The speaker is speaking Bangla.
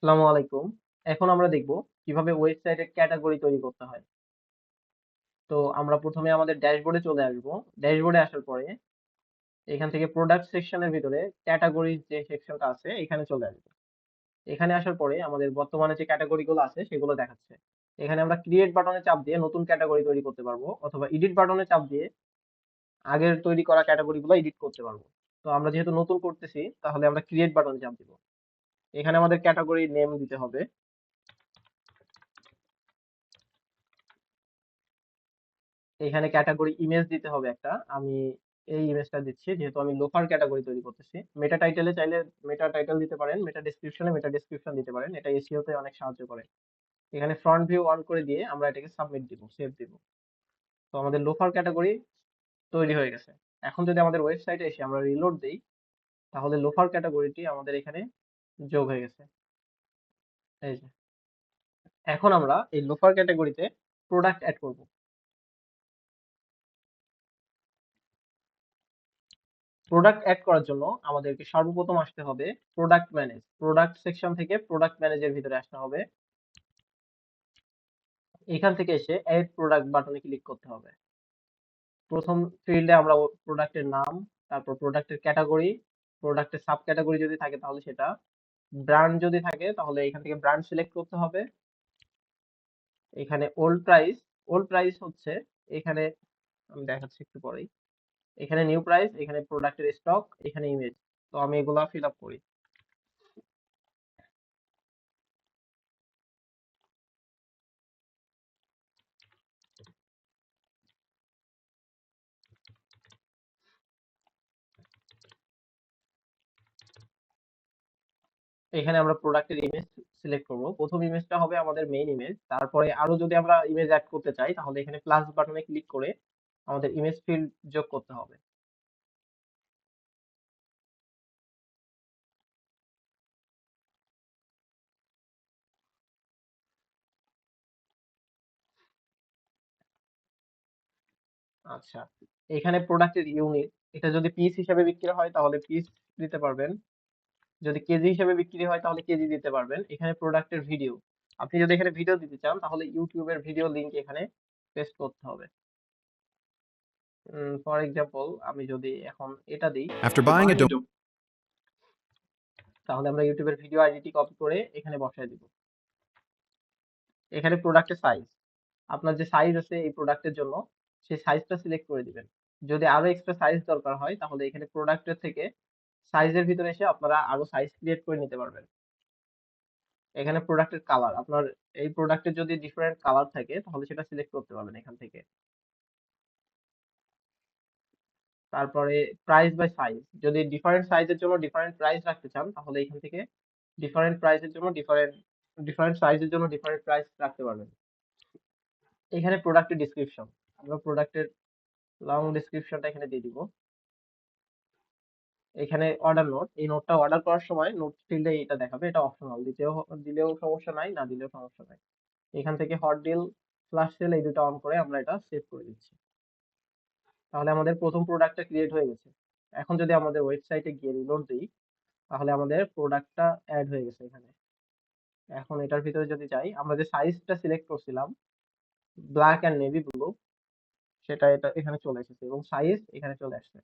আসসালামু আলাইকুম। এখন আমরা দেখব কিভাবে ওয়েবসাইটে ক্যাটাগরি তৈরি করতে হয়। তো আমরা প্রথমে আমাদের ড্যাশবোর্ডে চলে আসব। ড্যাশবোর্ডে আসার পরে এখান থেকে প্রোডাক্ট সেকশনের ভিতরে ক্যাটাগরিজ যে সেকশনটা আছে এখানে চলে আসব। এখানে আসার পরে আমাদের বর্তমানে যে ক্যাটাগরি গুলো আছে সেগুলো দেখাচ্ছে। এখানে আমরা ক্রিয়েট বাটনে চাপ দিয়ে নতুন ক্যাটাগরি তৈরি করতে পারবো অথবা এডিট বাটনে চাপ দিয়ে আগের তৈরি করা ক্যাটাগরি গুলো এডিট করতে পারবো। তো আমরা যেহেতু নতুন করতেছি তাহলে আমরা ক্রিয়েট বাটনে চাপ দিব। এখানে আমাদের ক্যাটাগরি নেম দিতে হবে। এখানে ক্যাটাগরি ইমেজ দিতে হবে একটা। আমি এই ইমেজটা দিচ্ছি যেহেতু আমি লোফার ক্যাটাগরি তৈরি করতেছি। মেটা টাইটেলে চাইলে মেটা টাইটেল দিতে পারেন, মেটা ডেসক্রিপশন দিতে পারেন। এটা এসইও তে অনেক সাহায্য করে। এখানে ফ্রন্ট ভিউ অন করে দিয়ে আমরা এটাকে সাবমিট দিব, সেভ দিব। তো আমাদের লোফার ক্যাটাগরি তৈরি হয়ে গেছে। এখন যদি আমাদের ওয়েবসাইটে এসে আমরা রিলোড দেই তাহলে লোফার ক্যাটাগরিটি আমাদের এখানে যোগ হয়ে গেছে। এই যে। এখন আমরা এই লোফার ক্যাটাগরিতে প্রোডাক্ট অ্যাড করব। প্রোডাক্ট অ্যাড করার জন্য আমাদেরকে সর্বপ্রথম আসতে হবে প্রোডাক্ট ম্যানেজ। প্রোডাক্ট সেকশন থেকে প্রোডাক্ট ম্যানেজের ভিতরে আসতে হবে। এখান থেকে এসে এড প্রোডাক্ট বাটনে ক্লিক করতে হবে। প্রথম ফিল্ডে আমরা প্রোডাক্টের নাম, তারপর প্রোডাক্টের ক্যাটাগরি, প্রোডাক্টের সাব ক্যাটাগরি যদি থাকে তাহলে সেটা, ব্র্যান্ড যদি থাকে তাহলে এখান থেকে ব্র্যান্ড সিলেক্ট করতে হবে। এখানে ওল্ড প্রাইস হচ্ছে এখানে আমি দেখাচ্ছি একটু পরেই। এখানে নিউ প্রাইস, এখানে প্রোডাক্টের স্টক, এখানে ইমেজ। তো আমি এগুলা ফিল আপ করি। এখানে আমরা প্রোডাক্টের ইমেজ সিলেক্ট করব। প্রথম ইমেজটা হবে আমাদের মেইন ইমেজ। তারপরে আরো যদি আমরা ইমেজ অ্যাড করতে চাই তাহলে এখানে প্লাস বাটনে ক্লিক করে আমাদের ইমেজ ফিল্ড যোগ করতে হবে। আচ্ছা, এখানে প্রোডাক্টের ইউনিট, এটা যদি পিস হিসেবে বিক্রি হয় তাহলে পিস দিতে পারবেন, যদি কেজি হিসেবে বিক্রি হয় তাহলে কেজি দিতে পারবেন। এখানে প্রোডাক্টের ভিডিও, আপনি যদি এখানে ভিডিও দিতে চান তাহলে ইউটিউবের ভিডিও লিংক এখানে পেস্ট করতে হবে। ফর এক্সাম্পল আমি যদি এখন এটা দিই After buying a তাহলে আমরা ইউটিউবের ভিডিও আইডিটি কপি করে এখানে বসায় দিব। এখানে প্রোডাক্টের সাইজ, আপনার যে সাইজ আছে এই প্রোডাক্টের জন্য সেই সাইজটা সিলেক্ট করে দিবেন। যদি আরো এক্সট্রা সাইজ দরকার হয় তাহলে এখানে প্রোডাক্টের থেকে সাইজের ভিতরে এসে আপনারা আরো সাইজ ক্রিয়েট করে নিতে পারবেন। এখানে প্রোডাক্টের কালার, আপনার এই প্রোডাক্টের যদি ডিফারেন্ট কালার থাকে তাহলে সেটা সিলেক্ট করতে পারবেন এখান থেকে। তারপরে প্রাইস বাই সাইজ, যদি ডিফারেন্ট সাইজের জন্য ডিফারেন্ট প্রাইস রাখতে চান তাহলে এখান থেকে ডিফারেন্ট প্রাইসের জন্য ডিফারেন্ট সাইজের জন্য ডিফারেন্ট প্রাইস রাখতে পারবেন। এখানে প্রোডাক্টের ডেসক্রিপশন, আমরা প্রোডাক্টের লং ডেসক্রিপশনটা এখানে দিয়ে দিব। এখানে অর্ডার নোট, এই নোটটা অর্ডার করার সময় নোট ফিল্ডে এটা দেখাবে, এটা অপশনাল, দিলেও সমস্যা নাই, না দিলেও সমস্যা নাই। এখান থেকে হট ডিল, ফ্ল্যাশ সেল এই দুটো অন করে আমরা এটা সেভ করে দিচ্ছি। তাহলে আমাদের প্রথম প্রোডাক্টটা ক্রিয়েট হয়ে গেছে। এখন যদি আমাদের ওয়েবসাইটে গিয়ে রিলোড দিই তাহলে আমাদের প্রোডাক্টটা অ্যাড হয়ে গেছে এখানে। এখন এটার ভিতরে যদি যাই, আমরা যে সাইজটা সিলেক্ট করছিলাম ব্ল্যাক এন্ড নেভি ব্লু, সেটা এটা এখানে চলে এসেছে এবং সাইজ এখানে চলে আসছে।